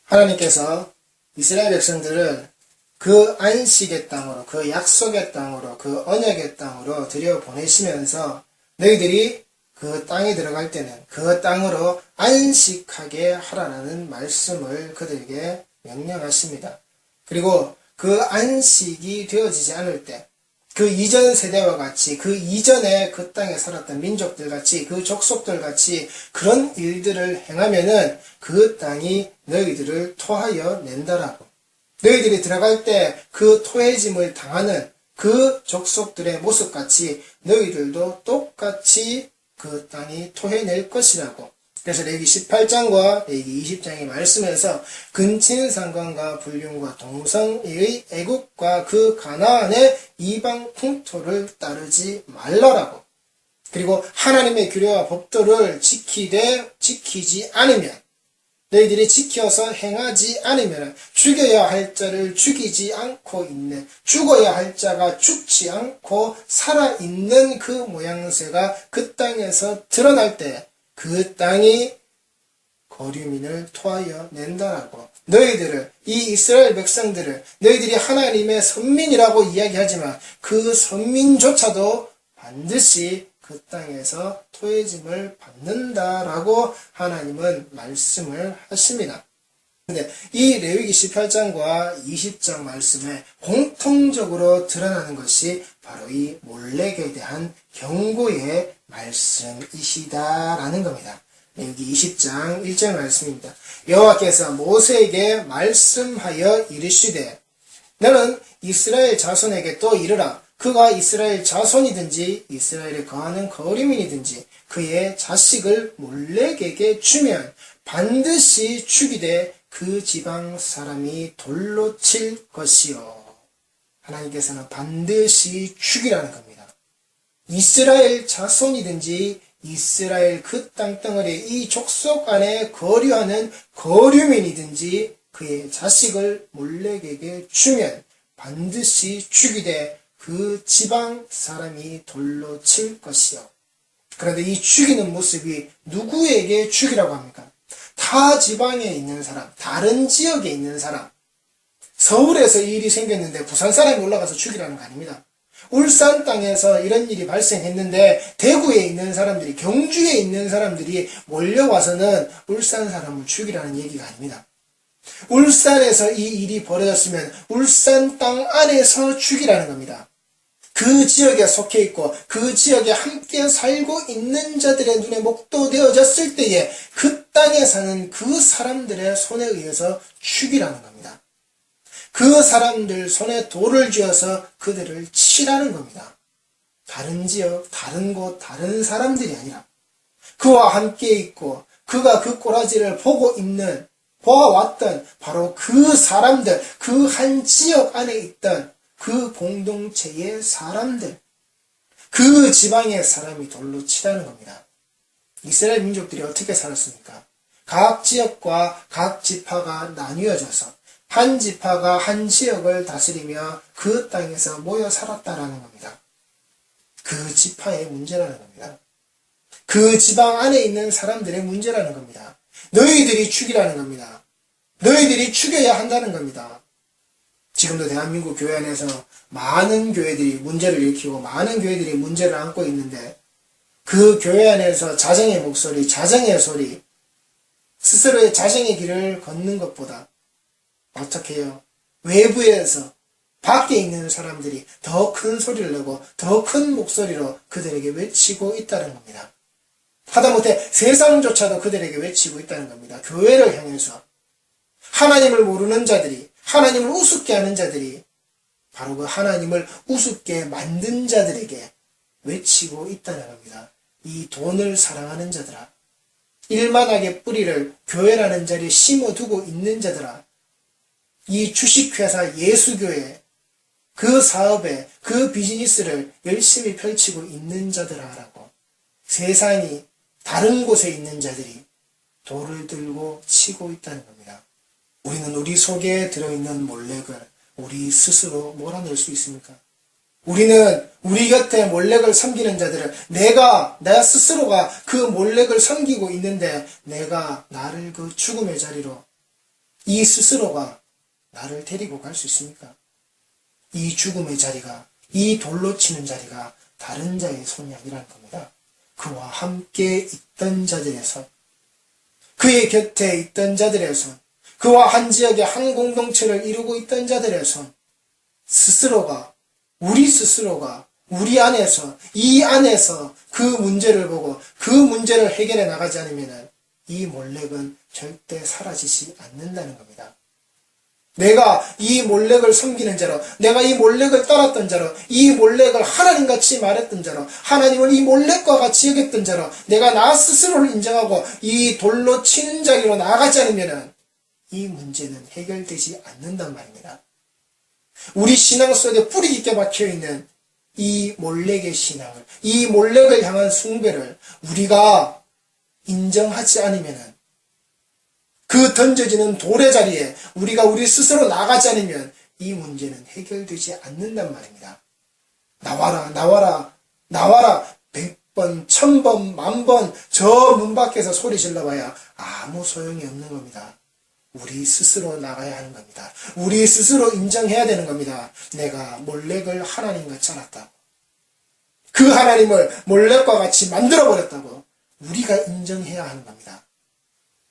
하나님께서 이스라엘 백성들을 그 안식의 땅으로, 그 약속의 땅으로, 그 언약의 땅으로 들여보내시면서 너희들이 그 땅에 들어갈 때는 그 땅으로 안식하게 하라는 말씀을 그들에게 명령하십니다. 그리고 그 안식이 되어지지 않을 때, 그 이전 세대와 같이, 그 이전에 그 땅에 살았던 민족들 같이, 그 족속들 같이 그런 일들을 행하면은 그 땅이 너희들을 토하여 낸다라고. 너희들이 들어갈 때 그 토해짐을 당하는 그 족속들의 모습같이 너희들도 똑같이 그 땅이 토해낼 것이라고. 그래서 레위기 18장과 레위기 20장의 말씀에서 근친상간과 불륜과 동성애의 애국과 그 가나안의 이방 풍토를 따르지 말라라고. 그리고 하나님의 규례와 법도를 지키지 않으면, 너희들이 지켜서 행하지 않으면 죽여야 할 자를 죽이지 않고 있는, 죽어야 할 자가 죽지 않고 살아있는 그 모양새가 그 땅에서 드러날 때 그 땅이 거류민을 토하여 낸다라고. 너희들을, 이 이스라엘 백성들을 너희들이 하나님의 선민이라고 이야기하지만 그 선민조차도 반드시 그 땅에서 토해짐을 받는다라고 하나님은 말씀을 하십니다. 근데 이 레위기 18장과 20장 말씀에 공통적으로 드러나는 것이 바로 이 몰렉에 대한 경고의 말씀이시다라는 겁니다. 레위기 20장 1절 말씀입니다. 여호와께서 모세에게 말씀하여 이르시되 너는 이스라엘 자손에게 또 이르라. 그가 이스라엘 자손이든지 이스라엘에 거하는 거류민이든지 그의 자식을 몰렉에게 주면 반드시 죽이되 그 지방 사람이 돌로 칠 것이요. 하나님께서는 반드시 죽이라는 겁니다. 이스라엘 자손이든지 이스라엘 그 땅덩어리에 이 족속 안에 거류하는 거류민이든지 그의 자식을 몰렉에게 주면 반드시 죽이되 그 지방 사람이 돌로 칠 것이요. 그런데 이 죽이는 모습이 누구에게 죽이라고 합니까? 타 지방에 있는 사람, 다른 지역에 있는 사람. 서울에서 이 일이 생겼는데 부산 사람이 올라가서 죽이라는 거 아닙니다. 울산 땅에서 이런 일이 발생했는데 대구에 있는 사람들이, 경주에 있는 사람들이 몰려와서는 울산 사람을 죽이라는 얘기가 아닙니다. 울산에서 이 일이 벌어졌으면 울산 땅 안에서 죽이라는 겁니다. 그 지역에 속해 있고 그 지역에 함께 살고 있는 자들의 눈에 목도되어졌을 때에 그 땅에 사는 그 사람들의 손에 의해서 죽이라는 겁니다. 그 사람들 손에 돌을 쥐어서 그들을 치라는 겁니다. 다른 지역, 다른 곳, 다른 사람들이 아니라 그와 함께 있고 그가 그 꼬라지를 보아왔던 바로 그 사람들, 그 한 지역 안에 있던 그 공동체의 사람들, 그 지방의 사람이 돌로 치라는 겁니다. 이스라엘 민족들이 어떻게 살았습니까? 각 지역과 각 지파가 나뉘어져서 한 지파가 한 지역을 다스리며 그 땅에서 모여 살았다라는 겁니다. 그 지파의 문제라는 겁니다. 그 지방 안에 있는 사람들의 문제라는 겁니다. 너희들이 죽이라는 겁니다. 너희들이 죽여야 한다는 겁니다. 지금도 대한민국 교회 안에서 많은 교회들이 문제를 일으키고 많은 교회들이 문제를 안고 있는데 그 교회 안에서 자정의 목소리, 자정의 소리, 스스로의 자정의 길을 걷는 것보다 어떻게 해요? 외부에서 밖에 있는 사람들이 더 큰 소리를 내고 더 큰 목소리로 그들에게 외치고 있다는 겁니다. 하다못해 세상조차도 그들에게 외치고 있다는 겁니다. 교회를 향해서 하나님을 모르는 자들이, 하나님을 우습게 하는 자들이 바로 그 하나님을 우습게 만든 자들에게 외치고 있다는 겁니다. 이 돈을 사랑하는 자들아, 일만하게 뿌리를 교회라는 자리에 심어두고 있는 자들아, 이 주식회사 예수교회, 그 사업에, 그 비즈니스를 열심히 펼치고 있는 자들아라고 세상이 다른 곳에 있는 자들이 돌을 들고 치고 있다는 겁니다. 우리는 우리 속에 들어있는 몰렉을 우리 스스로 몰아낼 수 있습니까? 우리는 우리 곁에 몰렉을 섬기는 자들을 내 스스로가 그 몰렉을 섬기고 있는데 내가 나를 그 죽음의 자리로 이 스스로가 나를 데리고 갈 수 있습니까? 이 죽음의 자리가, 이 돌로 치는 자리가 다른 자의 손이 아니라는 겁니다. 그와 함께 있던 자들의 손, 그의 곁에 있던 자들의 손, 그와 한 지역의 한 공동체를 이루고 있던 자들의 손, 스스로가, 우리 스스로가 우리 안에서, 이 안에서 그 문제를 보고 그 문제를 해결해 나가지 않으면 이 몰렉은 절대 사라지지 않는다는 겁니다. 내가 이 몰렉을 섬기는 자로, 내가 이 몰렉을 따랐던 자로, 이 몰렉을 하나님같이 말했던 자로, 하나님을 이 몰렉과 같이 여겼던 자로, 내가 나 스스로를 인정하고 이 돌로 치는 자리로 나아가지 않으면 이 문제는 해결되지 않는단 말입니다. 우리 신앙 속에 뿌리 깊게 박혀있는 이 몰렉의 신앙을, 이 몰렉을 향한 숭배를 우리가 인정하지 않으면, 그 던져지는 돌의 자리에 우리가 우리 스스로 나가지 않으면 이 문제는 해결되지 않는단 말입니다. 나와라, 나와라, 나와라. 100번, 1000번, 10,000번 저 문 밖에서 소리 질러봐야 아무 소용이 없는 겁니다. 우리 스스로 나가야 하는 겁니다. 우리 스스로 인정해야 되는 겁니다. 내가 몰렉을 하나님같이 알았다고, 그 하나님을 몰렉과 같이 만들어버렸다고 우리가 인정해야 하는 겁니다.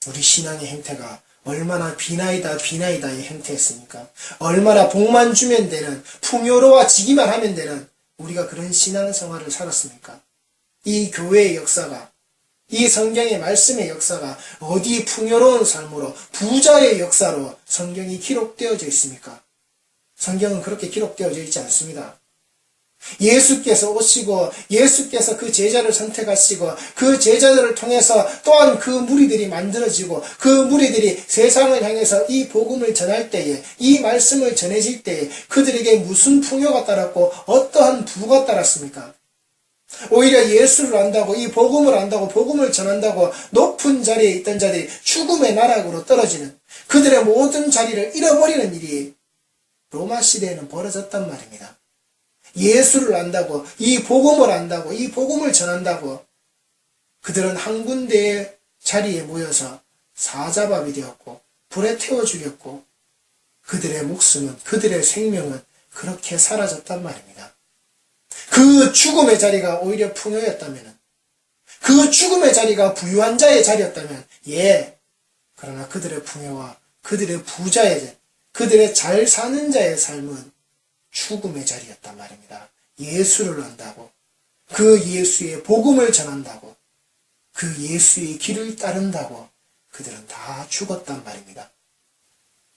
우리 신앙의 행태가 얼마나 비나이다의 행태였습니까? 얼마나 복만 주면 되는, 풍요로워지기만 하면 되는 우리가 그런 신앙생활을 살았습니까? 이 교회의 역사가, 이 성경의 말씀의 역사가 어디 풍요로운 삶으로, 부자의 역사로 성경이 기록되어져 있습니까? 성경은 그렇게 기록되어져 있지 않습니다. 예수께서 오시고 예수께서 그 제자를 선택하시고 그 제자들을 통해서 또한 그 무리들이 만들어지고 그 무리들이 세상을 향해서 이 복음을 전할 때에, 이 말씀을 전해질 때에 그들에게 무슨 풍요가 따랐고 어떠한 부가 따랐습니까? 오히려 예수를 안다고, 이 복음을 안다고, 복음을 전한다고 높은 자리에 있던 자들이 죽음의 나락으로 떨어지는, 그들의 모든 자리를 잃어버리는 일이 로마 시대에는 벌어졌단 말입니다. 예수를 안다고, 이 복음을 안다고, 이 복음을 전한다고 그들은 한 군데의 자리에 모여서 사자밥이 되었고 불에 태워 죽였고 그들의 목숨은, 그들의 생명은 그렇게 사라졌단 말입니다. 그 죽음의 자리가 오히려 풍요였다면, 그 죽음의 자리가 부유한 자의 자리였다면, 그러나 그들의 풍요와 그들의 부자의, 그들의 잘 사는 자의 삶은 죽음의 자리였단 말입니다. 예수를 안다고, 그 예수의 복음을 전한다고, 그 예수의 길을 따른다고 그들은 다 죽었단 말입니다.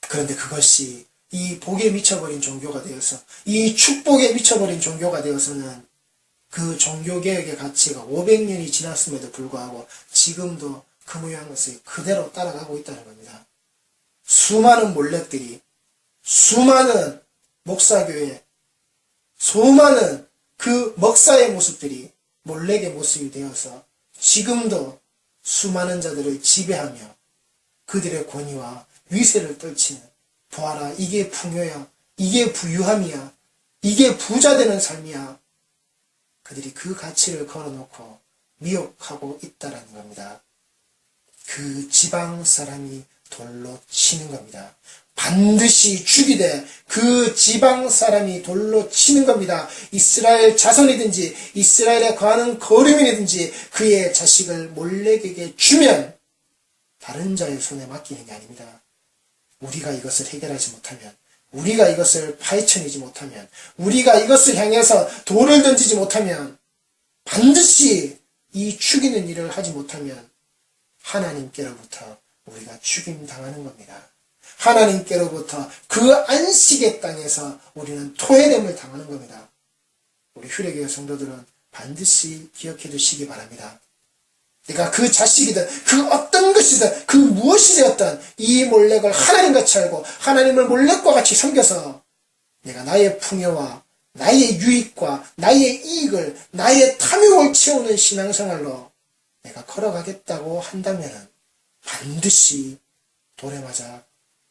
그런데 그것이 이 복에 미쳐버린 종교가 되어서, 이 축복에 미쳐버린 종교가 되어서는 그 종교개혁의 가치가 500년이 지났음에도 불구하고 지금도 그 모양새 그대로 따라가고 있다는 겁니다. 수많은 몰렉들이, 수많은 목사교회, 수많은 그 목사의 모습들이 몰렉의 모습이 되어서 지금도 수많은 자들을 지배하며 그들의 권위와 위세를 떨치는, 보아라, 이게 풍요야, 이게 부유함이야, 이게 부자 되는 삶이야, 그들이 그 가치를 걸어놓고 미혹하고 있다라는 겁니다. 그 지방 사람이 돌로 치는 겁니다. 반드시 죽이되 그 지방 사람이 돌로 치는 겁니다. 이스라엘 자손이든지 이스라엘에 거하는 거류민이든지 그의 자식을 몰렉에게 주면 다른 자의 손에 맡기는 게 아닙니다. 우리가 이것을 해결하지 못하면, 우리가 이것을 파헤쳐내지 못하면, 우리가 이것을 향해서 돌을 던지지 못하면, 반드시 이 죽이는 일을 하지 못하면 하나님께로부터 우리가 죽임당하는 겁니다. 하나님께로부터 그 안식의 땅에서 우리는 토해냄을 당하는 겁니다. 우리 휴례교회 성도들은 반드시 기억해 두시기 바랍니다. 내가 그 자식이든 그 어떤 것이든 그 무엇이 되었든 이 몰렉을 하나님같이 알고 하나님을 몰렉과 같이 섬겨서 내가 나의 풍요와 나의 유익과 나의 이익을, 나의 탐욕을 채우는 신앙생활로 내가 걸어가겠다고 한다면 반드시 돌에 맞아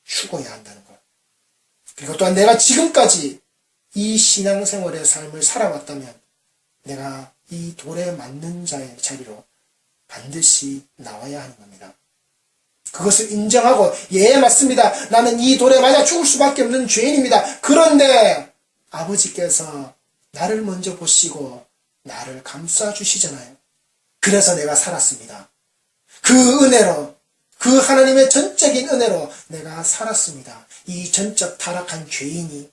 죽어야 한다는 것. 그리고 또한 내가 지금까지 이 신앙생활의 삶을 살아왔다면 내가 이 돌에 맞는 자의 자리로 반드시 나와야 하는 겁니다. 그것을 인정하고 예 맞습니다. 나는 이 돌에 맞아 죽을 수밖에 없는 죄인입니다. 그런데 아버지께서 나를 먼저 보시고 나를 감싸 주시잖아요. 그래서 내가 살았습니다. 그 은혜로, 그 하나님의 전적인 은혜로 내가 살았습니다. 이 전적 타락한 죄인이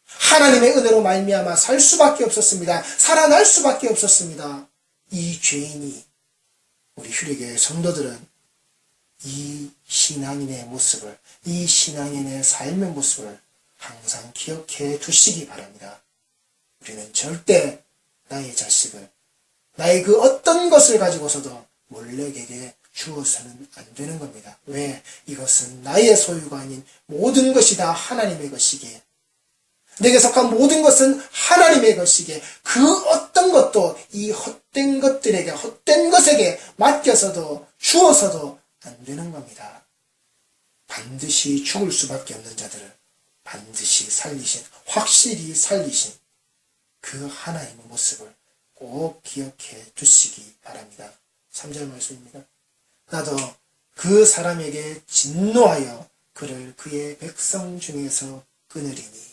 하나님의 은혜로 말미암아 살 수밖에 없었습니다. 살아날 수밖에 없었습니다. 이 죄인이, 우리 휴리교회 성도들은 이 신앙인의 모습을, 이 신앙인의 삶의 모습을 항상 기억해 두시기 바랍니다. 우리는 절대 나의 자식을, 나의 그 어떤 것을 가지고서도 몰래에게 주어서는 안 되는 겁니다. 왜? 이것은 나의 소유가 아닌 모든 것이 다 하나님의 것이기에, 내게 속한 모든 것은 하나님의 것이기에, 그 어떤 것도 이 헛된 것들에게, 헛된 것에게 맡겨서도 주어서도 안 되는 겁니다. 반드시 죽을 수밖에 없는 자들을 반드시 살리신, 확실히 살리신 그 하나님의 모습을 꼭 기억해 두시기 바랍니다. 3절 말씀입니다. 나도 그 사람에게 진노하여 그를 그의 백성 중에서 끊으리니.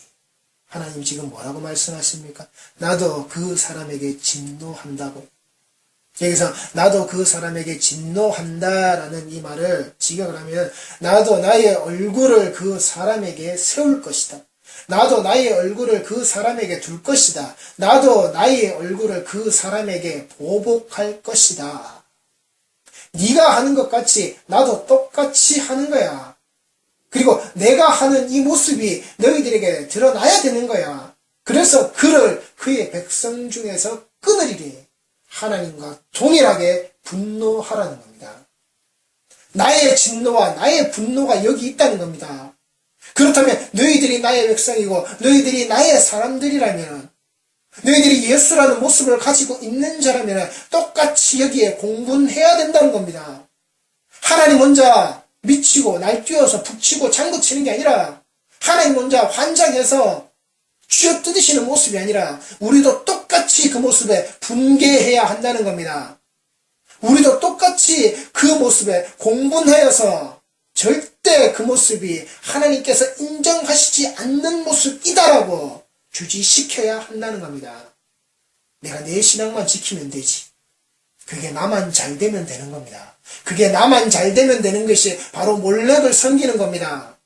하나님 지금 뭐라고 말씀하십니까? 나도 그 사람에게 진노한다고. 여기서 나도 그 사람에게 진노한다라는 이 말을 직역을 하면, 나도 나의 얼굴을 그 사람에게 세울 것이다. 나도 나의 얼굴을 그 사람에게 둘 것이다. 나도 나의 얼굴을 그 사람에게 보복할 것이다. 네가 하는 것 같이 나도 똑같이 하는 거야. 그리고 내가 하는 이 모습이 너희들에게 드러나야 되는 거야. 그래서 그를 그의 백성 중에서 끊으리리. 하나님과 동일하게 분노하라는 겁니다. 나의 진노와 나의 분노가 여기 있다는 겁니다. 그렇다면 너희들이 나의 백성이고 너희들이 나의 사람들이라면, 너희들이 예수라는 모습을 가지고 있는 자라면 똑같이 여기에 공분해야 된다는 겁니다. 하나님 혼자 미치고 날뛰어서 북치고 장구치는 게 아니라, 하나님 혼자 환장해서 쥐어뜯으시는 모습이 아니라 우리도 똑같이 그 모습에 분개해야 한다는 겁니다. 우리도 똑같이 그 모습에 공분하여서 절대 그 모습이 하나님께서 인정하시지 않는 모습이다라고 주지시켜야 한다는 겁니다. 내가 내 신앙만 지키면 되지. 그게 나만 잘 되면 되는 겁니다. 그게 나만 잘 되면 되는 것이 바로 몰렉을 섬기는 겁니다.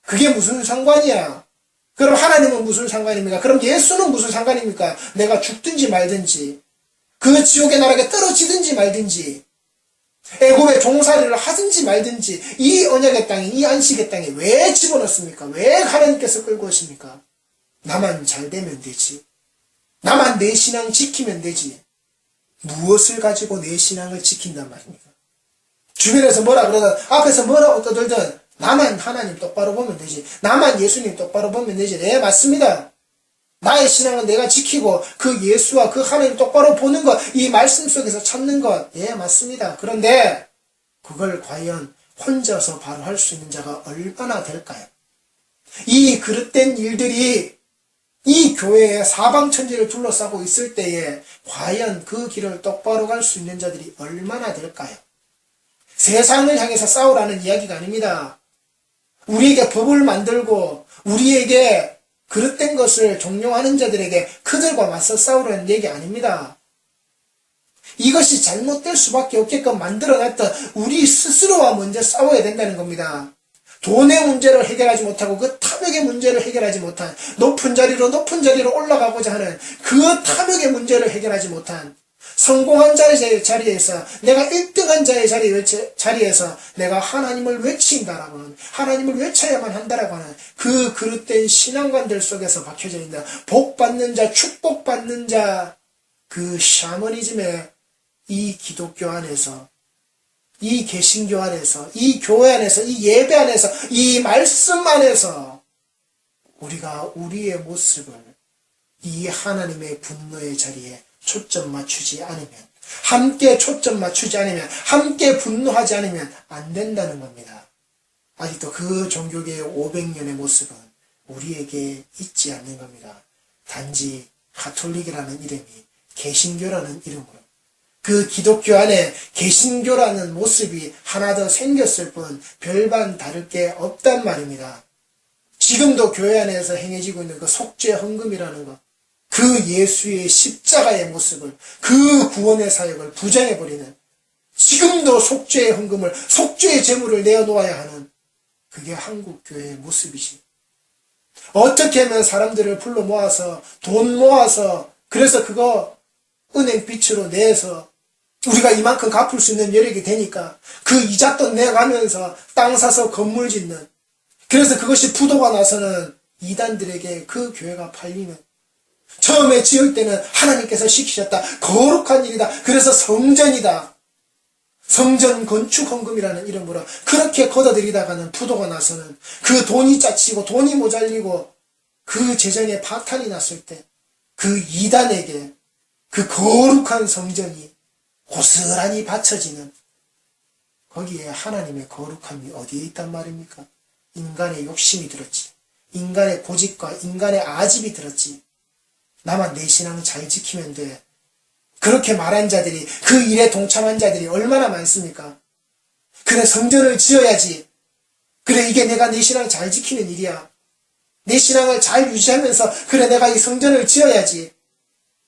그게 무슨 상관이야? 그럼 하나님은 무슨 상관입니까? 그럼 예수는 무슨 상관입니까? 내가 죽든지 말든지, 그 지옥의 나락에 떨어지든지 말든지, 애굽의 종살이를 하든지 말든지, 이 언약의 땅에, 이 안식의 땅에 왜 집어넣습니까? 왜 하나님께서 끌고 오십니까? 나만 잘 되면 되지. 나만 내 신앙 지키면 되지. 무엇을 가지고 내 신앙을 지킨단 말입니까? 주변에서 뭐라 그러든, 앞에서 뭐라고 떠들든 나만 하나님 똑바로 보면 되지. 나만 예수님 똑바로 보면 되지. 네, 맞습니다. 나의 신앙은 내가 지키고 그 예수와 그 하나님 똑바로 보는 것, 이 말씀 속에서 찾는 것, 예, 맞습니다. 그런데 그걸 과연 혼자서 바로 할 수 있는 자가 얼마나 될까요? 이 그릇된 일들이 이 교회의 사방천지를 둘러싸고 있을 때에 과연 그 길을 똑바로 갈 수 있는 자들이 얼마나 될까요? 세상을 향해서 싸우라는 이야기가 아닙니다. 우리에게 법을 만들고 우리에게 그릇된 것을 종용하는 자들에게 그들과 맞서 싸우라는 얘기 아닙니다. 이것이 잘못될 수밖에 없게끔 만들어놨던 우리 스스로와 먼저 싸워야 된다는 겁니다. 돈의 문제를 해결하지 못하고 그 탐욕의 문제를 해결하지 못한, 높은 자리로 올라가고자 하는 그 탐욕의 문제를 해결하지 못한, 성공한 자의 자리에서, 내가 1등한 자의 자리에서 내가 하나님을 외친다라고 하는, 하나님을 외쳐야만 한다라고 하는 그 그릇된 신앙관들 속에서 박혀져 있는 복받는 자, 축복받는 자, 그 샤머니즘의 이 기독교 안에서, 이 개신교 안에서, 이 교회 안에서, 이 예배 안에서, 이 말씀 안에서 우리가 우리의 모습을 이 하나님의 분노의 자리에 초점 맞추지 않으면, 함께 초점 맞추지 않으면, 함께 분노하지 않으면 안 된다는 겁니다. 아직도 그 종교계의 500년의 모습은 우리에게 있지 않는 겁니다. 단지 가톨릭이라는 이름이, 개신교라는 이름으로, 그 기독교 안에 개신교라는 모습이 하나 더 생겼을 뿐 별반 다를 게 없단 말입니다. 지금도 교회 안에서 행해지고 있는 그 속죄 헌금이라는 것, 그 예수의 십자가의 모습을, 그 구원의 사역을 부정해버리는, 지금도 속죄의 헌금을, 속죄의 제물을 내어놓아야 하는, 그게 한국 교회의 모습이지. 어떻게 하면 사람들을 불러 모아서, 돈 모아서, 그래서 그거 은행빚으로 내서 우리가 이만큼 갚을 수 있는 여력이 되니까 그 이잣돈 내가면서 땅 사서 건물 짓는, 그래서 그것이 부도가 나서는 이단들에게 그 교회가 팔리는, 처음에 지을 때는 하나님께서 시키셨다, 거룩한 일이다, 그래서 성전이다, 성전 건축 헌금이라는 이름으로 그렇게 걷어들이다가는 부도가 나서는 그 돈이 짜치고 돈이 모자리고 그 재정에 파탄이 났을 때 그 이단에게 그 거룩한 성전이 고스란히 바쳐지는, 거기에 하나님의 거룩함이 어디에 있단 말입니까? 인간의 욕심이 들었지, 인간의 고집과 인간의 아집이 들었지. 나만 내 신앙 잘 지키면 돼, 그렇게 말한 자들이, 그 일에 동참한 자들이 얼마나 많습니까? 그래, 성전을 지어야지, 그래, 이게 내가 내 신앙 잘 지키는 일이야, 내 신앙을 잘 유지하면서 그래, 내가 이 성전을 지어야지,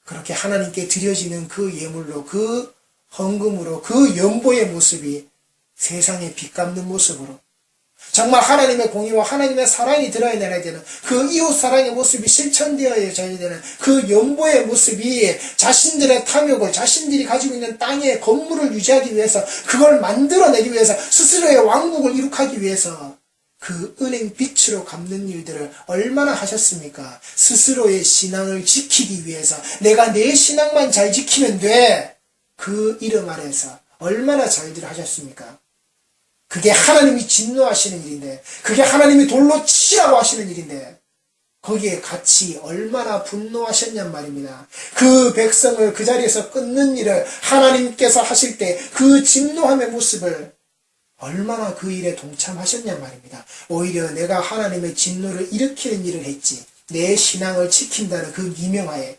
그렇게 하나님께 드려지는 그 예물로, 그 헌금으로, 그 연보의 모습이 세상에 빚갚는 모습으로, 정말 하나님의 공의와 하나님의 사랑이 드러내야 되는 그 이웃사랑의 모습이 실천되어야 되는 그 연보의 모습이 자신들의 탐욕을, 자신들이 가지고 있는 땅의 건물을 유지하기 위해서, 그걸 만들어내기 위해서, 스스로의 왕국을 이룩하기 위해서 그 은행 빚으로 갚는 일들을 얼마나 하셨습니까? 스스로의 신앙을 지키기 위해서 내가 내 신앙만 잘 지키면 돼, 그 이름 아래서 얼마나 잘들 하셨습니까? 그게 하나님이 진노하시는 일인데, 그게 하나님이 돌로 치라고 하시는 일인데, 거기에 같이 얼마나 분노하셨냔 말입니다. 그 백성을 그 자리에서 끊는 일을 하나님께서 하실 때 그 진노함의 모습을 얼마나 그 일에 동참하셨냔 말입니다. 오히려 내가 하나님의 진노를 일으키는 일을 했지, 내 신앙을 지킨다는 그 미명하에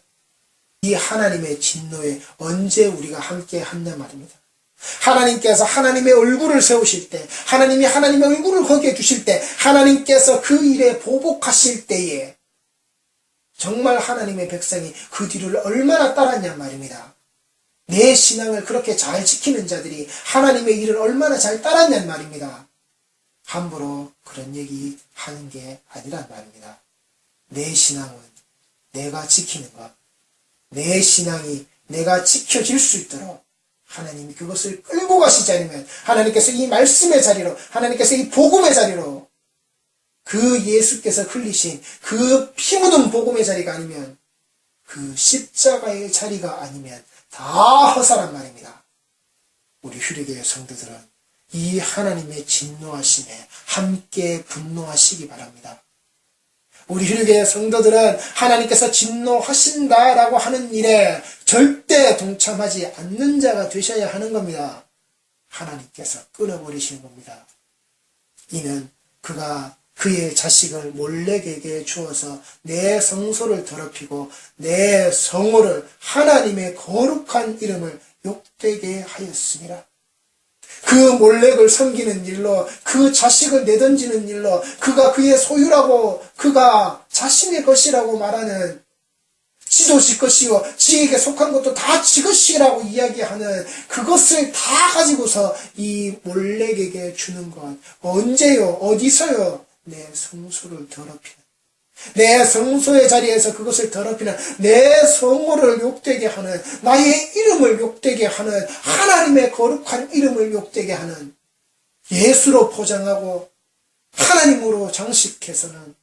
이 하나님의 진노에 언제 우리가 함께 했냔 말입니다. 하나님께서 하나님의 얼굴을 세우실 때, 하나님이 하나님의 얼굴을 거기에 주실 때, 하나님께서 그 일에 보복하실 때에 정말 하나님의 백성이 그 뒤를 얼마나 따랐냔 말입니다. 내 신앙을 그렇게 잘 지키는 자들이 하나님의 일을 얼마나 잘 따랐냔 말입니다. 함부로 그런 얘기 하는 게 아니란 말입니다. 내 신앙은 내가 지키는 것, 내 신앙이 내가 지켜질 수 있도록 하나님이 그것을 끌고 가시지 않으면, 하나님께서 이 말씀의 자리로, 하나님께서 이 복음의 자리로, 그 예수께서 흘리신 그 피 묻은 복음의 자리가 아니면, 그 십자가의 자리가 아니면 다 허사란 말입니다. 우리 휴리교회 성도들은 이 하나님의 진노하심에 함께 분노하시기 바랍니다. 우리 휴리교회 성도들은 하나님께서 진노하신다라고 하는 일에 절대 동참하지 않는 자가 되셔야 하는 겁니다. 하나님께서 끊어버리시는 겁니다. 이는 그가 그의 자식을 몰렉에게 주어서 내 성소를 더럽히고 내 성호를, 하나님의 거룩한 이름을 욕되게 하였습니다. 그 몰렉을 섬기는 일로, 그 자식을 내던지는 일로, 그가 그의 소유라고, 그가 자신의 것이라고 말하는, 지도 지 것이요 지에게 속한 것도 다 지 것이라고 이야기하는 그것을 다 가지고서 이 몰렉에게 주는 것, 언제요, 어디서요? 내 성소를 더럽히는, 내 성소의 자리에서 그것을 더럽히는, 내 성호를 욕되게 하는, 나의 이름을 욕되게 하는, 하나님의 거룩한 이름을 욕되게 하는, 예수로 포장하고 하나님으로 장식해서는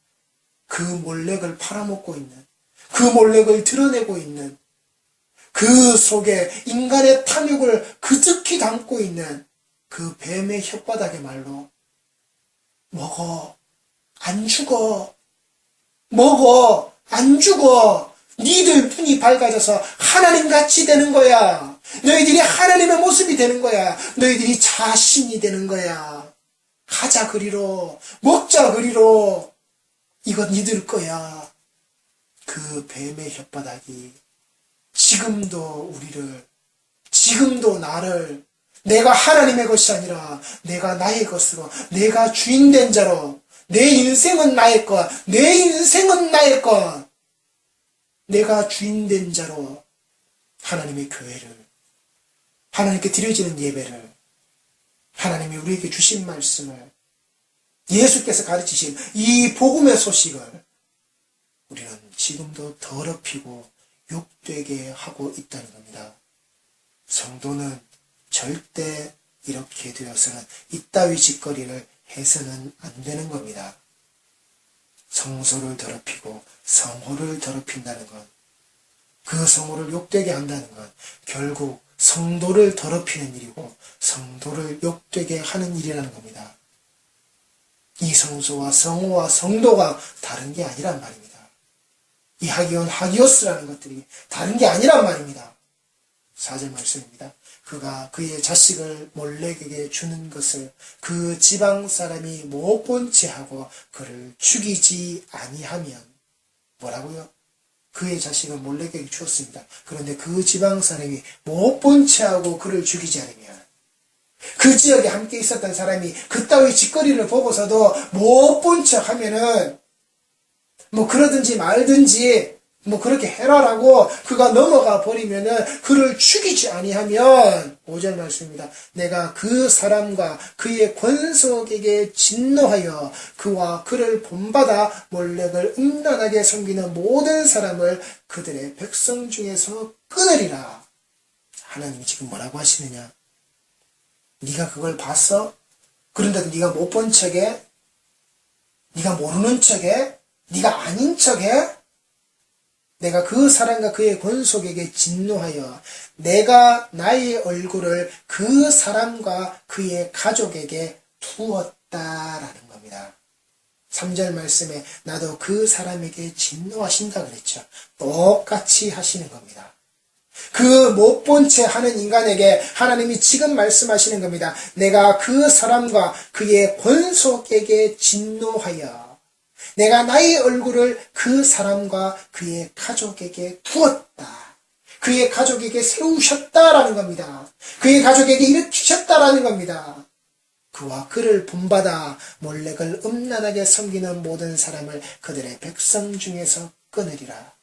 그 몰렉을 팔아먹고 있는, 그 몰렉을 드러내고 있는, 그 속에 인간의 탐욕을 그득히 담고 있는 그 뱀의 혓바닥의 말로, 먹어, 안 죽어, 먹어, 안 죽어, 니들 눈이 밝아져서 하나님같이 되는 거야, 너희들이 하나님의 모습이 되는 거야, 너희들이 자신이 되는 거야, 가자 그리로, 먹자 그리로, 이건 니들 거야. 그 뱀의 혓바닥이 지금도 우리를 지금도 나를 내가 하나님의 것이 아니라 내가 나의 것으로, 내가 주인된 자로, 내 인생은 나의 것, 내 인생은 나의 것, 내가 주인된 자로 하나님의 교회를, 하나님께 드려지는 예배를, 하나님이 우리에게 주신 말씀을, 예수께서 가르치신 이 복음의 소식을 우리는 지금도 더럽히고 욕되게 하고 있다는 겁니다. 성도는 절대 이렇게 되어서는 이따위 짓거리를 해서는 안 되는 겁니다. 성소를 더럽히고 성호를 더럽힌다는 것, 그 성호를 욕되게 한다는 것, 결국 성도를 더럽히는 일이고 성도를 욕되게 하는 일이라는 겁니다. 이 성소와 성호와 성도가 다른 게 아니란 말입니다. 이 하기온, 하기오스라는 것들이 다른 게 아니란 말입니다. 4절 말씀입니다. 그가 그의 자식을 몰렉에게 주는 것을 그 지방 사람이 못 본 채 하고 그를 죽이지 아니하면, 뭐라고요? 그의 자식을 몰렉에게 주었습니다. 그런데 그 지방 사람이 못 본 채 하고 그를 죽이지 않으면, 그 지역에 함께 있었던 사람이 그따위 짓거리를 보고서도 못 본 척 하면은 뭐 그러든지 말든지 뭐 그렇게 해라라고 그가 넘어가 버리면은 그를 죽이지 아니하면, 5절 말씀입니다. 내가 그 사람과 그의 권속에게 진노하여 그와 그를 본받아 몰렉을 음란하게 섬기는 모든 사람을 그들의 백성 중에서 끊으리라. 하나님이 지금 뭐라고 하시느냐? 네가 그걸 봤어? 그런데도 네가 못 본 척해? 네가 모르는 척해? 네가 아닌 척해? 내가 그 사람과 그의 권속에게 진노하여 내가 나의 얼굴을 그 사람과 그의 가족에게 두었다라는 겁니다. 3절 말씀에 나도 그 사람에게 진노하신다 그랬죠. 똑같이 하시는 겁니다. 그 못 본 채 하는 인간에게 하나님이 지금 말씀하시는 겁니다. 내가 그 사람과 그의 권속에게 진노하여 내가 나의 얼굴을 그 사람과 그의 가족에게 두었다. 그의 가족에게 세우셨다라는 겁니다. 그의 가족에게 일으키셨다라는 겁니다. 그와 그를 본받아 몰렉을 음란하게 섬기는 모든 사람을 그들의 백성 중에서 끊으리라.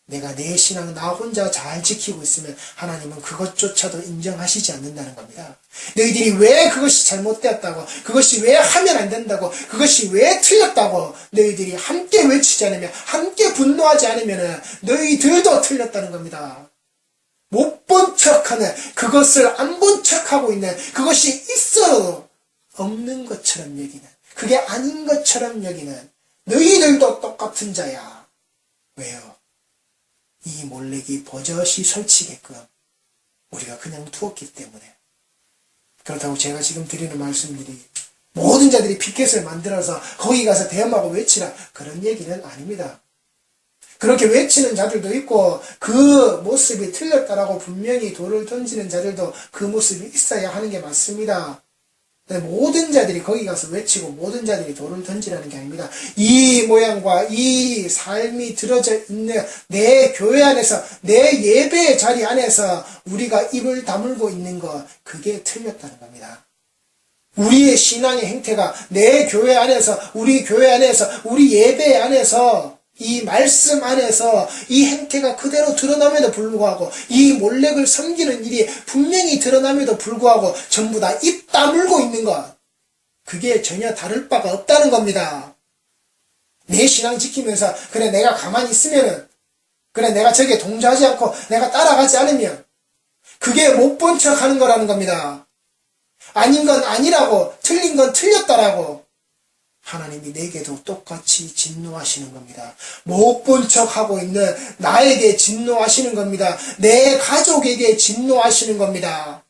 내가 내 신앙 나 혼자 잘 지키고 있으면 하나님은 그것조차도 인정하시지 않는다는 겁니다. 너희들이 왜 그것이 잘못되었다고, 그것이 왜 하면 안 된다고, 그것이 왜 틀렸다고 너희들이 함께 외치지 않으면, 함께 분노하지 않으면 너희들도 틀렸다는 겁니다. 못 본 척하는, 그것을 안 본 척하고 있는, 그것이 있어 없는 것처럼 여기는, 그게 아닌 것처럼 여기는 너희들도 똑같은 자야. 왜요? 이 몰렉이 버젓이 설치게끔 우리가 그냥 두었기 때문에. 그렇다고 제가 지금 드리는 말씀들이 모든 자들이 피켓을 만들어서 거기 가서 대엄하고 외치라, 그런 얘기는 아닙니다. 그렇게 외치는 자들도 있고 그 모습이 틀렸다라고 분명히 돌을 던지는 자들도 그 모습이 있어야 하는 게 맞습니다. 모든 자들이 거기 가서 외치고 모든 자들이 돌을 던지라는 게 아닙니다. 이 모양과 이 삶이 들어져 있는 내 교회 안에서, 내 예배의 자리 안에서 우리가 입을 다물고 있는 것, 그게 틀렸다는 겁니다. 우리의 신앙의 행태가 내 교회 안에서, 우리 교회 안에서, 우리 예배 안에서, 이 말씀 안에서 이 행태가 그대로 드러남에도 불구하고, 이 몰렉을 섬기는 일이 분명히 드러남에도 불구하고 전부 다 입 다물고 있는 것, 그게 전혀 다를 바가 없다는 겁니다. 내 신앙 지키면서 그래 내가 가만히 있으면은, 그래 내가 저기에 동조하지 않고 내가 따라가지 않으면 그게 못 본 척 하는 거라는 겁니다. 아닌 건 아니라고, 틀린 건 틀렸다라고 하나님이 내게도 똑같이 진노하시는 겁니다. 못 본 척하고 있는 나에게 진노하시는 겁니다. 내 가족에게 진노하시는 겁니다.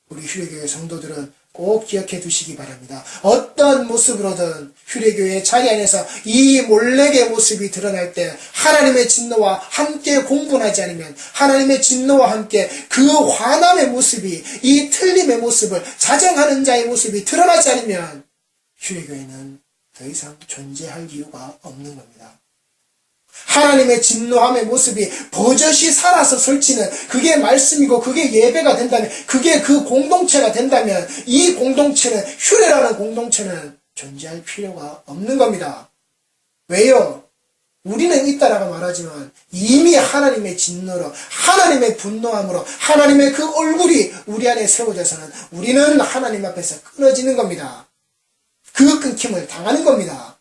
우리 휴례교회 성도들은 꼭 기억해 두시기 바랍니다. 어떤 모습으로든 휴례교회 자리 안에서 이 몰렉의 모습이 드러날 때 하나님의 진노와 함께 공분하지 않으면, 하나님의 진노와 함께 그 화남의 모습이, 이 틀림의 모습을 자정하는 자의 모습이 드러나지 않으면 휴례교회는 더 이상 존재할 이유가 없는 겁니다. 하나님의 진노함의 모습이 버젓이 살아서 설치는 그게 말씀이고 그게 예배가 된다면, 그게 그 공동체가 된다면 이 공동체는, 휴례라는 공동체는 존재할 필요가 없는 겁니다. 왜요? 우리는 있다라고 말하지만 이미 하나님의 진노로, 하나님의 분노함으로, 하나님의 그 얼굴이 우리 안에 세워져서는 우리는 하나님 앞에서 끊어지는 겁니다. 그 끊김을 당하는 겁니다.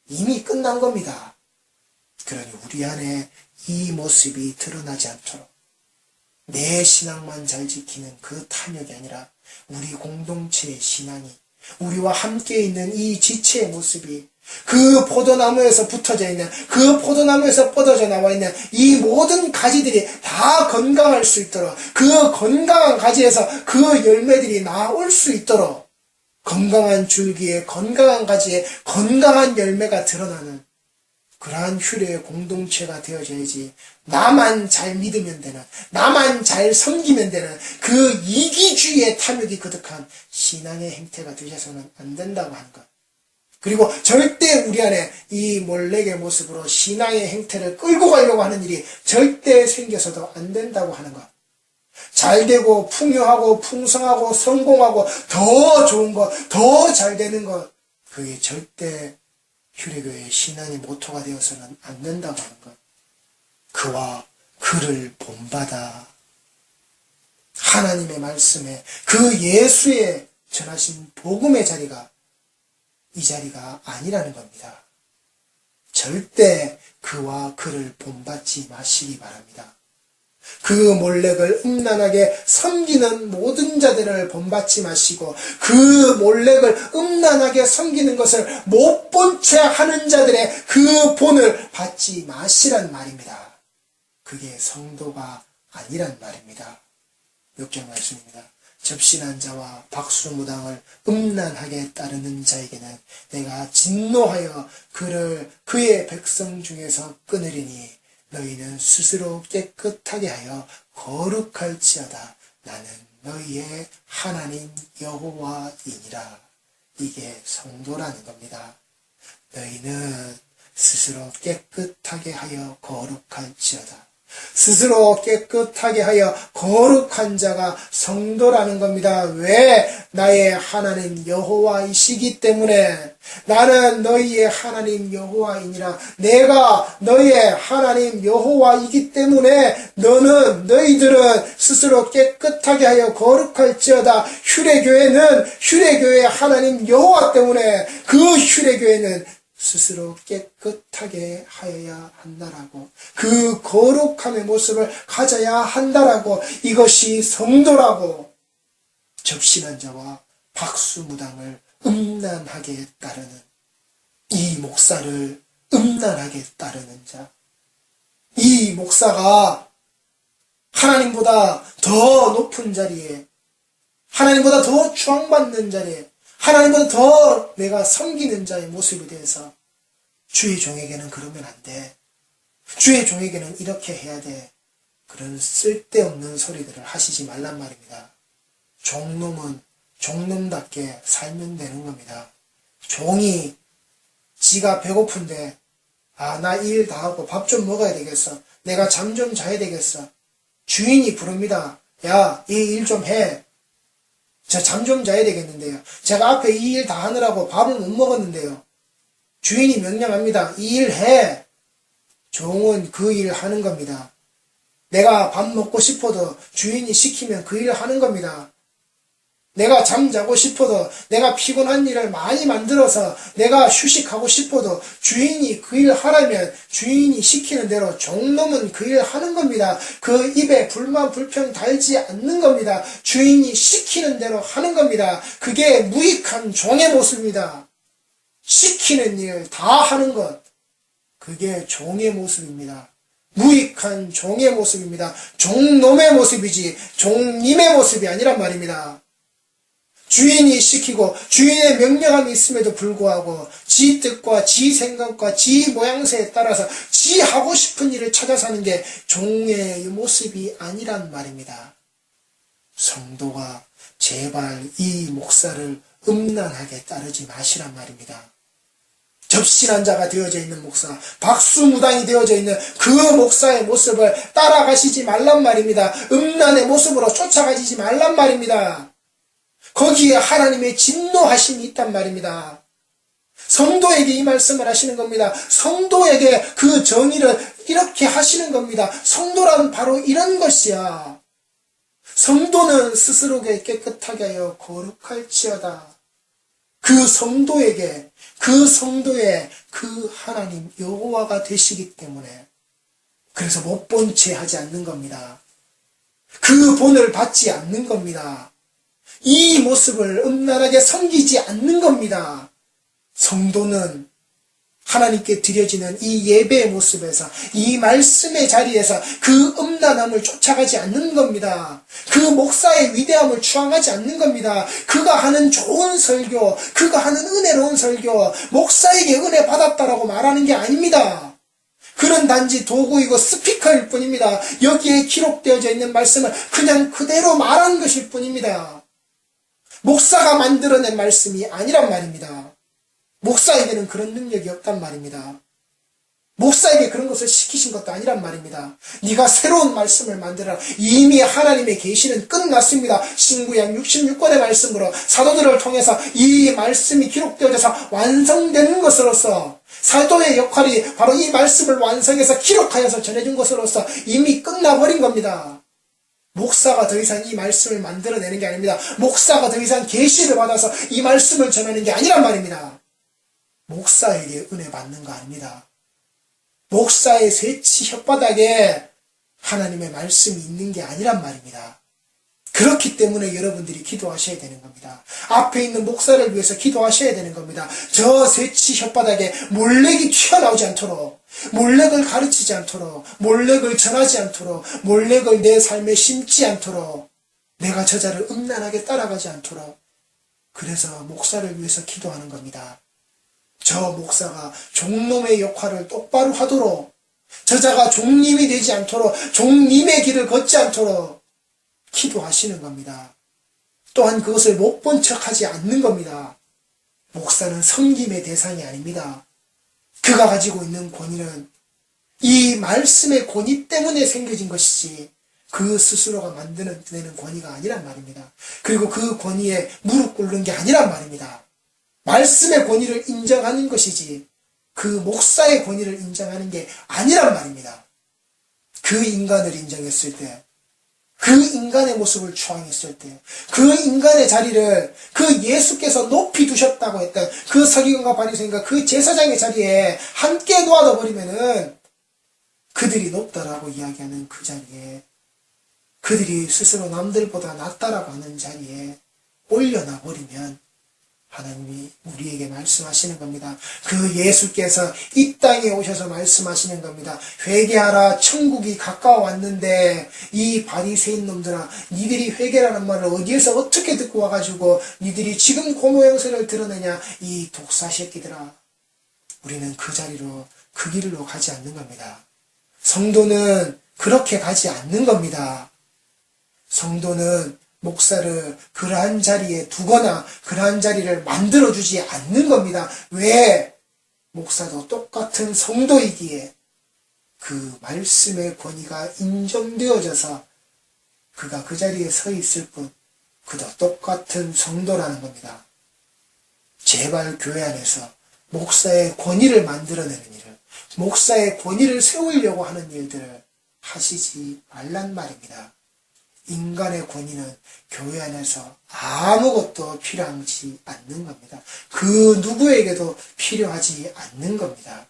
이미 끝난 겁니다. 그러니 우리 안에 이 모습이 드러나지 않도록 내 신앙만 잘 지키는 그 탐욕이 아니라 우리 공동체의 신앙이, 우리와 함께 있는 이 지체의 모습이, 그 포도나무에서 붙어져 있는, 그 포도나무에서 뻗어져 나와 있는 이 모든 가지들이 다 건강할 수 있도록, 그 건강한 가지에서 그 열매들이 나올 수 있도록 건강한 줄기에, 건강한 가지에 건강한 열매가 드러나는 그러한 휴례의 공동체가 되어져야지, 나만 잘 믿으면 되는, 나만 잘 섬기면 되는 그 이기주의의 탐욕이 그득한 신앙의 행태가 되셔서는 안 된다고 하는 것. 그리고 절대 우리 안에 이 몰렉의 모습으로 신앙의 행태를 끌고 가려고 하는 일이 절대 생겨서도 안 된다고 하는 것. 잘되고 풍요하고 풍성하고 성공하고 더 좋은 것, 더 잘되는 것, 그게 절대 휴례교회의 신앙의 모토가 되어서는 안 된다고 하는 것. 그와 그를 본받아 하나님의 말씀에, 그 예수의 전하신 복음의 자리가 이 자리가 아니라는 겁니다. 절대 그와 그를 본받지 마시기 바랍니다. 그 몰렉을 음란하게 섬기는 모든 자들을 본받지 마시고, 그 몰렉을 음란하게 섬기는 것을 못 본 채 하는 자들의 그 본을 받지 마시란 말입니다. 그게 성도가 아니란 말입니다. 6절 말씀입니다. 접신한 자와 박수무당을 음란하게 따르는 자에게는 내가 진노하여 그를 그의 백성 중에서 끊으리니 너희는 스스로 깨끗하게 하여 거룩할지어다. 나는 너희의 하나님 여호와이니라. 이게 성도라는 겁니다. 너희는 스스로 깨끗하게 하여 거룩할지어다. 스스로 깨끗하게 하여 거룩한 자가 성도라는 겁니다. 왜? 나의 하나님 여호와이시기 때문에. 나는 너희의 하나님 여호와이니라. 내가 너희의 하나님 여호와이기 때문에 너희들은 스스로 깨끗하게 하여 거룩할지어다. 휴례교회는 휴례교회의 하나님 여호와 때문에 그 휴례교회는 스스로 깨끗하게 하여야 한다라고, 그 거룩함의 모습을 가져야 한다라고, 이것이 성도라고. 접신한 자와 박수무당을 음란하게 따르는, 이 목사를 음란하게 따르는 자, 이 목사가 하나님보다 더 높은 자리에, 하나님보다 더 추앙받는 자리에, 하나님보다 더 내가 섬기는 자의 모습에 대해서 주의 종에게는 그러면 안 돼. 주의 종에게는 이렇게 해야 돼. 그런 쓸데없는 소리들을 하시지 말란 말입니다. 종놈은 종놈답게 살면 되는 겁니다. 종이 지가 배고픈데 나 일 다 하고 밥 좀 먹어야 되겠어. 내가 잠 좀 자야 되겠어. 주인이 부릅니다. 야, 이 일 좀 해. 저 잠 좀 자야 되겠는데요. 제가 앞에 이 일 다 하느라고 밥을 못 먹었는데요. 주인이 명령합니다. 이 일 해. 종은 그 일 하는 겁니다. 내가 밥 먹고 싶어도 주인이 시키면 그 일 하는 겁니다. 내가 잠자고 싶어도, 내가 피곤한 일을 많이 만들어서 내가 휴식하고 싶어도 주인이 그 일 하라면 주인이 시키는 대로 종놈은 그 일 하는 겁니다. 그 입에 불만 불평 달지 않는 겁니다. 주인이 시키는 대로 하는 겁니다. 그게 무익한 종의 모습입니다. 시키는 일 다 하는 것, 그게 종의 모습입니다. 무익한 종의 모습입니다. 종놈의 모습이지 종님의 모습이 아니란 말입니다. 주인이 시키고 주인의 명령함이 있음에도 불구하고 지 뜻과 지 생각과 지 모양새에 따라서 지 하고 싶은 일을 찾아서 하는 게 종의 모습이 아니란 말입니다. 성도가 제발 이 목사를 음란하게 따르지 마시란 말입니다. 접신한 자가 되어져 있는 목사, 박수무당이 되어져 있는 그 목사의 모습을 따라가시지 말란 말입니다. 음란의 모습으로 쫓아가시지 말란 말입니다. 거기에 하나님의 진노하심이 있단 말입니다. 성도에게 이 말씀을 하시는 겁니다. 성도에게 그 정의를 이렇게 하시는 겁니다. 성도란 바로 이런 것이야. 성도는 스스로게 깨끗하게 하여 거룩할지어다. 그 성도에게, 그 성도의 그 하나님 여호와가 되시기 때문에, 그래서 못 본 채 하지 않는 겁니다. 그 본을 받지 않는 겁니다. 이 모습을 음란하게 섬기지 않는 겁니다. 성도는 하나님께 드려지는 이 예배의 모습에서, 이 말씀의 자리에서 그 음란함을 쫓아가지 않는 겁니다. 그 목사의 위대함을 추앙하지 않는 겁니다. 그가 하는 좋은 설교, 그가 하는 은혜로운 설교, 목사에게 은혜 받았다라고 말하는 게 아닙니다. 그는 단지 도구이고 스피커일 뿐입니다. 여기에 기록되어져 있는 말씀을 그냥 그대로 말한 것일 뿐입니다. 목사가 만들어낸 말씀이 아니란 말입니다. 목사에게는 그런 능력이 없단 말입니다. 목사에게 그런 것을 시키신 것도 아니란 말입니다. 네가 새로운 말씀을 만들어라. 이미 하나님의 계시는 끝났습니다. 신구약 66권의 말씀으로 사도들을 통해서 이 말씀이 기록되어져서 완성되는 것으로서, 사도의 역할이 바로 이 말씀을 완성해서 기록하여서 전해준 것으로서 이미 끝나버린 겁니다. 목사가 더 이상 이 말씀을 만들어내는 게 아닙니다. 목사가 더 이상 계시를 받아서 이 말씀을 전하는 게 아니란 말입니다. 목사에게 은혜 받는 거 아닙니다. 목사의 새치 혓바닥에 하나님의 말씀이 있는 게 아니란 말입니다. 그렇기 때문에 여러분들이 기도하셔야 되는 겁니다. 앞에 있는 목사를 위해서 기도하셔야 되는 겁니다. 저 새치 혓바닥에 몰렉이 튀어나오지 않도록, 몰렉을 가르치지 않도록, 몰렉을 전하지 않도록, 몰렉을 내 삶에 심지 않도록, 내가 저자를 음란하게 따라가지 않도록, 그래서 목사를 위해서 기도하는 겁니다. 저 목사가 종놈의 역할을 똑바로 하도록, 저자가 종님이 되지 않도록, 종님의 길을 걷지 않도록 기도하시는 겁니다. 또한 그것을 못 본 척하지 않는 겁니다. 목사는 섬김의 대상이 아닙니다. 그가 가지고 있는 권위는 이 말씀의 권위 때문에 생겨진 것이지 그 스스로가 만드는 권위가 아니란 말입니다. 그리고 그 권위에 무릎 꿇는 게 아니란 말입니다. 말씀의 권위를 인정하는 것이지 그 목사의 권위를 인정하는 게 아니란 말입니다. 그 인간을 인정했을 때, 그 인간의 모습을 추앙했을 때, 그 인간의 자리를 그 예수께서 높이 두셨다고 했던 그 서기관과 바리새인과 그 제사장의 자리에 함께 놓아둬 버리면은 그들이 높다라고 이야기하는 그 자리에, 그들이 스스로 남들보다 낫다라고 하는 자리에 올려놔 버리면 하나님이 우리에게 말씀하시는 겁니다. 그 예수께서 이 땅에 오셔서 말씀하시는 겁니다. 회개하라, 천국이 가까워 왔는데 이 바리새인 놈들아, 니들이 회개라는 말을 어디에서 어떻게 듣고 와가지고 니들이 지금 고모양새를 드러내냐, 이 독사 새끼들아. 우리는 그 자리로, 그 길로 가지 않는 겁니다. 성도는 그렇게 가지 않는 겁니다. 성도는 목사를 그러한 자리에 두거나 그러한 자리를 만들어주지 않는 겁니다. 왜? 목사도 똑같은 성도이기에 그 말씀의 권위가 인정되어져서 그가 그 자리에 서 있을 뿐, 그도 똑같은 성도라는 겁니다. 제발 교회 안에서 목사의 권위를 만들어내는 일을, 목사의 권위를 세우려고 하는 일들을 하시지 말란 말입니다. 인간의 권위는 교회 안에서 아무것도 필요하지 않는 겁니다. 그 누구에게도 필요하지 않는 겁니다.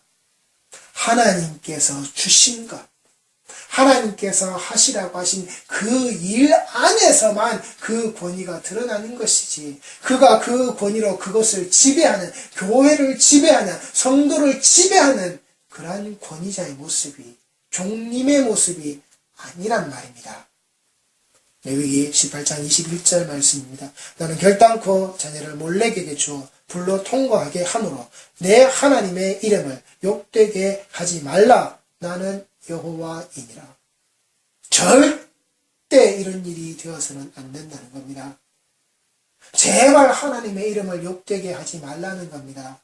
하나님께서 주신 것, 하나님께서 하시라고 하신 그 일 안에서만 그 권위가 드러나는 것이지, 그가 그 권위로 그것을 지배하는, 교회를 지배하는, 성도를 지배하는 그러한 권위자의 모습이, 종님의 모습이 아니란 말입니다. 레위기 18장 21절 말씀입니다. 너는 결단코 자녀를 몰렉에게 주어 불로 통거하게 함으로 내 하나님의 이름을 욕되게 하지 말라. 나는 여호와이니라. 절대 이런 일이 되어서는 안 된다는 겁니다. 제발 하나님의 이름을 욕되게 하지 말라는 겁니다.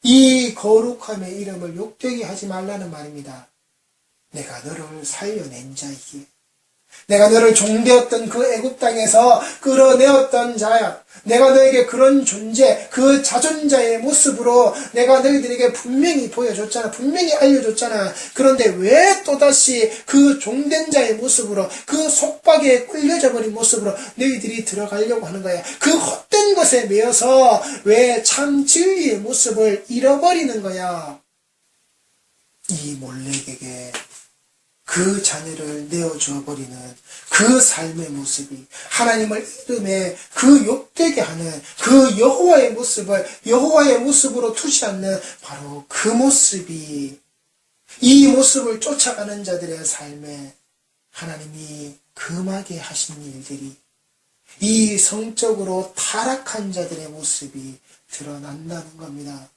이 거룩함의 이름을 욕되게 하지 말라는 말입니다. 내가 너를 살려낸 자이기에, 내가 너를 종되었던 그 애굽 땅에서 끌어내었던 자야. 내가 너에게 그런 존재, 그 자존자의 모습으로 내가 너희들에게 분명히 보여줬잖아. 분명히 알려줬잖아. 그런데 왜 또다시 그 종된 자의 모습으로, 그 속박에 끌려져 버린 모습으로 너희들이 들어가려고 하는 거야. 그 헛된 것에 매여서 왜 참 진리의 모습을 잃어버리는 거야. 이 몰렉에게 그 자녀를 내어주어 버리는 그 삶의 모습이, 하나님을 이름에 그 욕되게 하는 그 여호와의 모습을 여호와의 모습으로 두지 않는 바로 그 모습이, 이 모습을 쫓아가는 자들의 삶에 하나님이 금하게 하신 일들이, 이 성적으로 타락한 자들의 모습이 드러난다는 겁니다.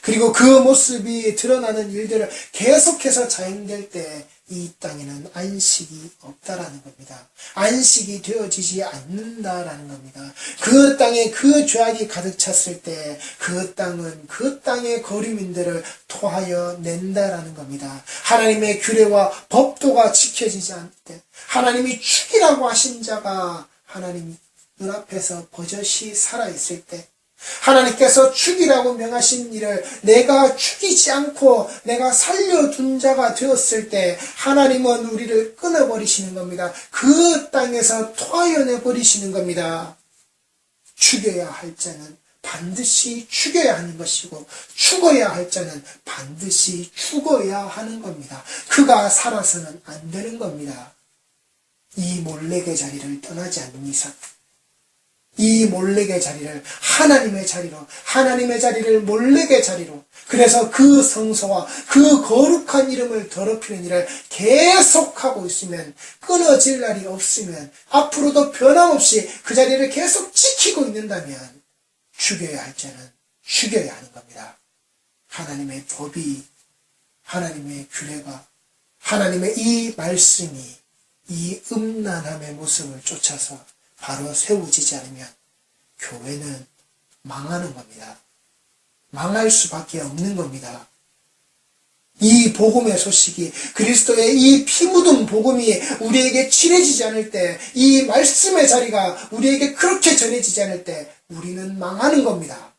그리고 그 모습이 드러나는 일들을 계속해서 자행될 때 이 땅에는 안식이 없다라는 겁니다. 안식이 되어지지 않는다라는 겁니다. 그 땅에 그 죄악이 가득 찼을 때 그 땅은 그 땅의 거류민들을 토하여 낸다라는 겁니다. 하나님의 규례와 법도가 지켜지지 않을 때, 하나님이 죽이라고 하신 자가 하나님 눈앞에서 버젓이 살아있을 때, 하나님께서 죽이라고 명하신 일을 내가 죽이지 않고 내가 살려둔 자가 되었을 때 하나님은 우리를 끊어버리시는 겁니다. 그 땅에서 토하여내버리시는 겁니다. 죽여야 할 자는 반드시 죽여야 하는 것이고, 죽어야 할 자는 반드시 죽어야 하는 겁니다. 그가 살아서는 안 되는 겁니다. 이 몰렉의 자리를 떠나지 않는 이상, 이 몰렉의 자리를 하나님의 자리로, 하나님의 자리를 몰렉의 자리로, 그래서 그 성소와 그 거룩한 이름을 더럽히는 일을 계속하고 있으면, 끊어질 날이 없으면, 앞으로도 변함없이 그 자리를 계속 지키고 있는다면 죽여야 할 자는 죽여야 하는 겁니다. 하나님의 법이, 하나님의 규례가, 하나님의 이 말씀이 이 음란함의 모습을 쫓아서 바로 세워지지 않으면 교회는 망하는 겁니다. 망할 수밖에 없는 겁니다. 이 복음의 소식이, 그리스도의 이 피 묻은 복음이 우리에게 친해지지 않을 때, 이 말씀의 자리가 우리에게 그렇게 전해지지 않을 때 우리는 망하는 겁니다.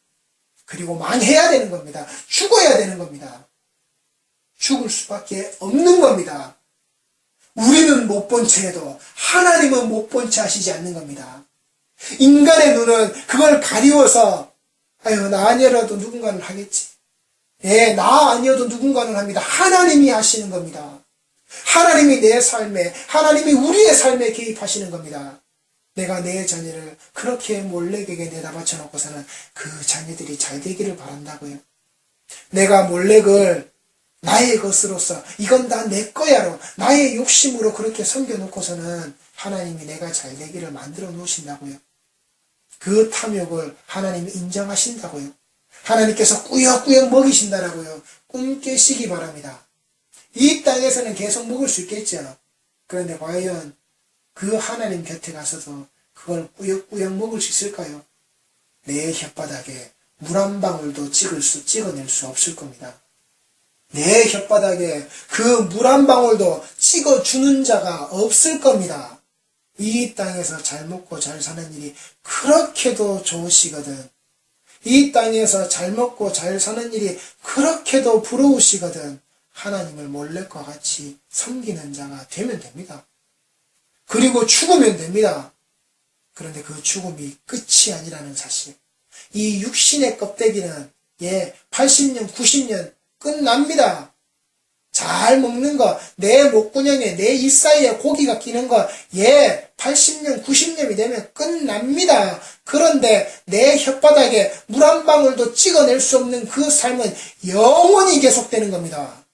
그리고 망해야 되는 겁니다. 죽어야 되는 겁니다. 죽을 수밖에 없는 겁니다. 우리는 못 본 채에도 하나님은 못 본 채 하시지 않는 겁니다. 인간의 눈은 그걸 가리워서 아유, 나 아니라도 누군가는 하겠지. 예, 나 아니어도 누군가는 합니다. 하나님이 하시는 겁니다. 하나님이 내 삶에, 하나님이 우리의 삶에 개입하시는 겁니다. 내가 내 자녀를 그렇게 몰렉에게 내다 바쳐놓고서는 그 자녀들이 잘 되기를 바란다고요. 내가 몰렉을 나의 것으로서 이건 다 내 거야로, 나의 욕심으로 그렇게 섬겨놓고서는 하나님이 내가 잘 되기를 만들어 놓으신다고요. 그 탐욕을 하나님이 인정하신다고요. 하나님께서 꾸역꾸역 먹이신다라고요. 꿈 깨시기 바랍니다. 이 땅에서는 계속 먹을 수 있겠죠. 그런데 과연 그 하나님 곁에 가서도 그걸 꾸역꾸역 먹을 수 있을까요? 내 혓바닥에 물 한 방울도 찍어낼 수 없을 겁니다. 내 혓바닥에 그 물 한 방울도 찍어주는 자가 없을 겁니다. 이 땅에서 잘 먹고 잘 사는 일이 그렇게도 좋으시거든. 이 땅에서 잘 먹고 잘 사는 일이 그렇게도 부러우시거든. 하나님을 몰렉과 같이 섬기는 자가 되면 됩니다. 그리고 죽으면 됩니다. 그런데 그 죽음이 끝이 아니라는 사실. 이 육신의 껍데기는 80년, 90년 끝납니다. 잘 먹는 거, 내 목구멍에, 내 입 사이에 고기가 끼는 거, 80년, 90년이 되면 끝납니다. 그런데 내 혓바닥에 물 한 방울도 찍어낼 수 없는 그 삶은 영원히 계속되는 겁니다.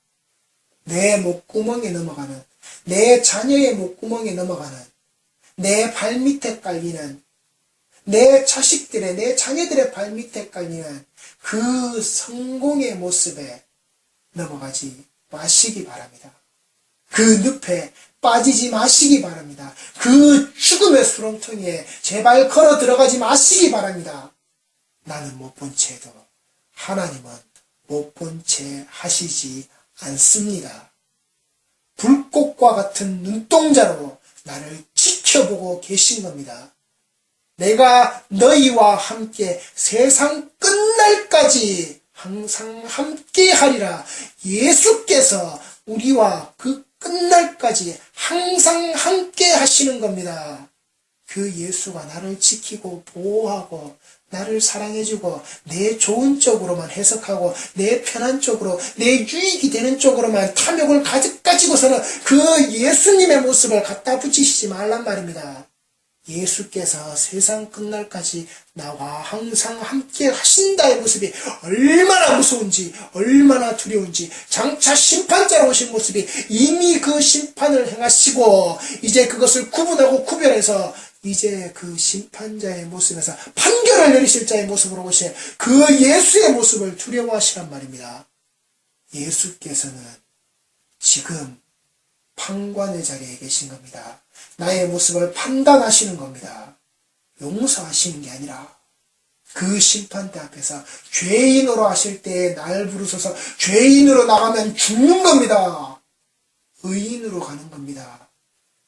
내 목구멍에 넘어가는, 내 자녀의 목구멍에 넘어가는, 내 발밑에 깔리는, 내 자식들의, 내 자녀들의 발밑에 깔리는 그 성공의 모습에 넘어가지 마시기 바랍니다. 그 늪에 빠지지 마시기 바랍니다. 그 죽음의 수렁텅이에 제발 걸어 들어가지 마시기 바랍니다. 나는 못 본 채도 하나님은 못 본 채 하시지 않습니다. 불꽃과 같은 눈동자로 나를 지켜보고 계신 겁니다. 내가 너희와 함께 세상 끝날까지 항상 함께 하리라. 예수께서 우리와 그 끝날까지 항상 함께 하시는 겁니다. 그 예수가 나를 지키고 보호하고 나를 사랑해주고 내 좋은 쪽으로만 해석하고 내 편한 쪽으로 내 유익이 되는 쪽으로만 탐욕을 가지고서는 그 예수님의 모습을 갖다 붙이시지 말란 말입니다. 예수께서 세상 끝날까지 나와 항상 함께 하신다의 모습이 얼마나 무서운지 얼마나 두려운지, 장차 심판자로 오신 모습이 이미 그 심판을 행하시고 이제 그것을 구분하고 구별해서 이제 그 심판자의 모습에서 판결을 내리실 자의 모습으로 오신 그 예수의 모습을 두려워하시란 말입니다. 예수께서는 지금 판관의 자리에 계신 겁니다. 나의 모습을 판단하시는 겁니다. 용서하시는 게 아니라 그 심판대 앞에서 죄인으로 하실 때에 날 부르셔서 죄인으로 나가면 죽는 겁니다. 의인으로 가는 겁니다.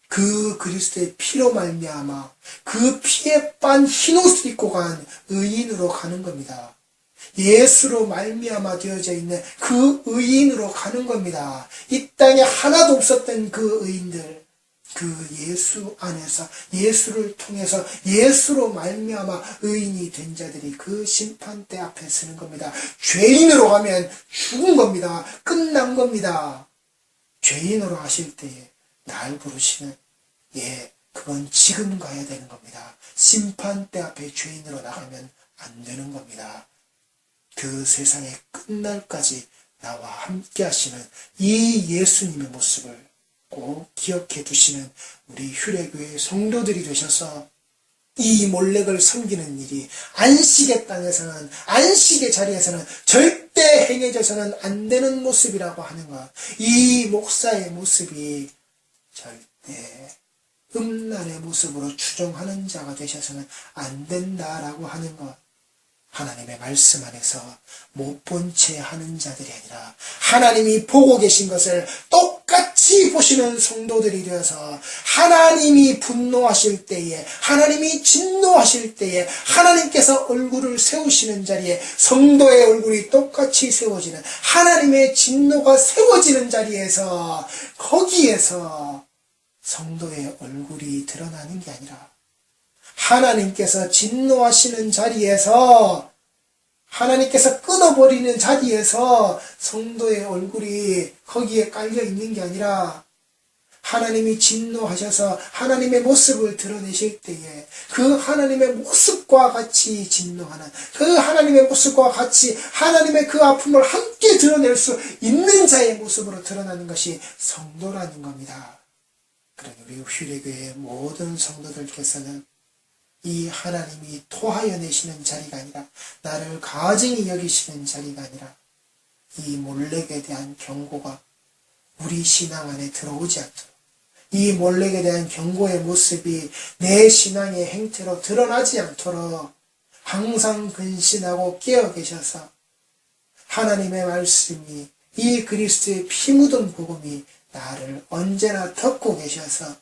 그 그리스도의 피로 말미암아 그 피에 빤 흰옷을 입고 간 의인으로 가는 겁니다. 예수로 말미암아 되어져 있는 그 의인으로 가는 겁니다. 이 땅에 하나도 없었던 그 의인들, 그 예수 안에서 예수를 통해서 예수로 말미암아 의인이 된 자들이 그 심판대 앞에 서는 겁니다. 죄인으로 가면 죽은 겁니다. 끝난 겁니다. 죄인으로 하실 때에 날 부르시는, 그건 지금 가야 되는 겁니다. 심판대 앞에 죄인으로 나가면 안 되는 겁니다. 그 세상의 끝날까지 나와 함께 하시는 이 예수님의 모습을 꼭 기억해 두시는 우리 휴례교회 성도들이 되셔서 이 몰렉을 섬기는 일이 안식의 땅에서는, 안식의 자리에서는 절대 행해져서는 안 되는 모습이라고 하는 것, 이 목사의 모습이 절대 음란의 모습으로 추종하는 자가 되셔서는 안 된다라고 하는 것, 하나님의 말씀 안에서 못 본 채 하는 자들이 아니라 하나님이 보고 계신 것을 똑같이 보시는 성도들이 되어서 하나님이 분노하실 때에, 하나님이 진노하실 때에 하나님께서 얼굴을 세우시는 자리에 성도의 얼굴이 똑같이 세워지는, 하나님의 진노가 세워지는 자리에서, 거기에서 성도의 얼굴이 드러나는 게 아니라 하나님께서 진노하시는 자리에서, 하나님께서 끊어버리는 자리에서 성도의 얼굴이 거기에 깔려 있는 게 아니라 하나님이 진노하셔서 하나님의 모습을 드러내실 때에 그 하나님의 모습과 같이 진노하는, 그 하나님의 모습과 같이 하나님의 그 아픔을 함께 드러낼 수 있는 자의 모습으로 드러나는 것이 성도라는 겁니다. 그러니 우리 휴례교회의 모든 성도들께서는 이 하나님이 토하여 내시는 자리가 아니라, 나를 가증히 여기시는 자리가 아니라 이 몰렉에 대한 경고가 우리 신앙 안에 들어오지 않도록, 이 몰렉에 대한 경고의 모습이 내 신앙의 행태로 드러나지 않도록 항상 근신하고 깨어 계셔서 하나님의 말씀이, 이 그리스도의 피 묻은 복음이 나를 언제나 덮고 계셔서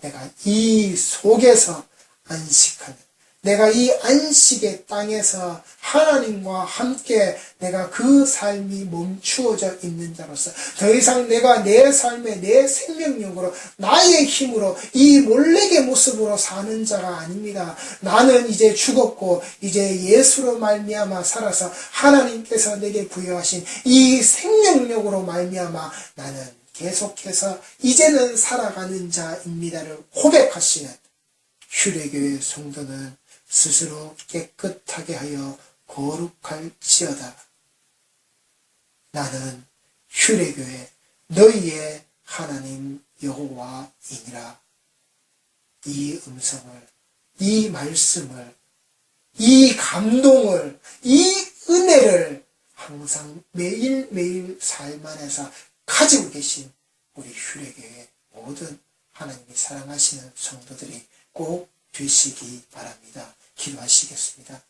내가 이 속에서 안식하는, 내가 이 안식의 땅에서 하나님과 함께 내가 그 삶이 멈추어져 있는 자로서 더 이상 내가 내 삶에 내 생명력으로 나의 힘으로 이 몰렉의 모습으로 사는 자가 아닙니다. 나는 이제 죽었고 이제 예수로 말미암아 살아서 하나님께서 내게 부여하신 이 생명력으로 말미암아 나는 계속해서 이제는 살아가는 자입니다를 고백하시는 휴례교회 성도는 스스로 깨끗하게 하여 거룩할지어다. 나는 휴례교회 너희의 하나님 여호와이니라. 이 음성을, 이 말씀을, 이 감동을, 이 은혜를 항상 매일매일 삶 안에서 가지고 계신 우리 휴례교회 모든 하나님이 사랑하시는 성도들이 꼭 되시기 바랍니다. 기도하시겠습니다.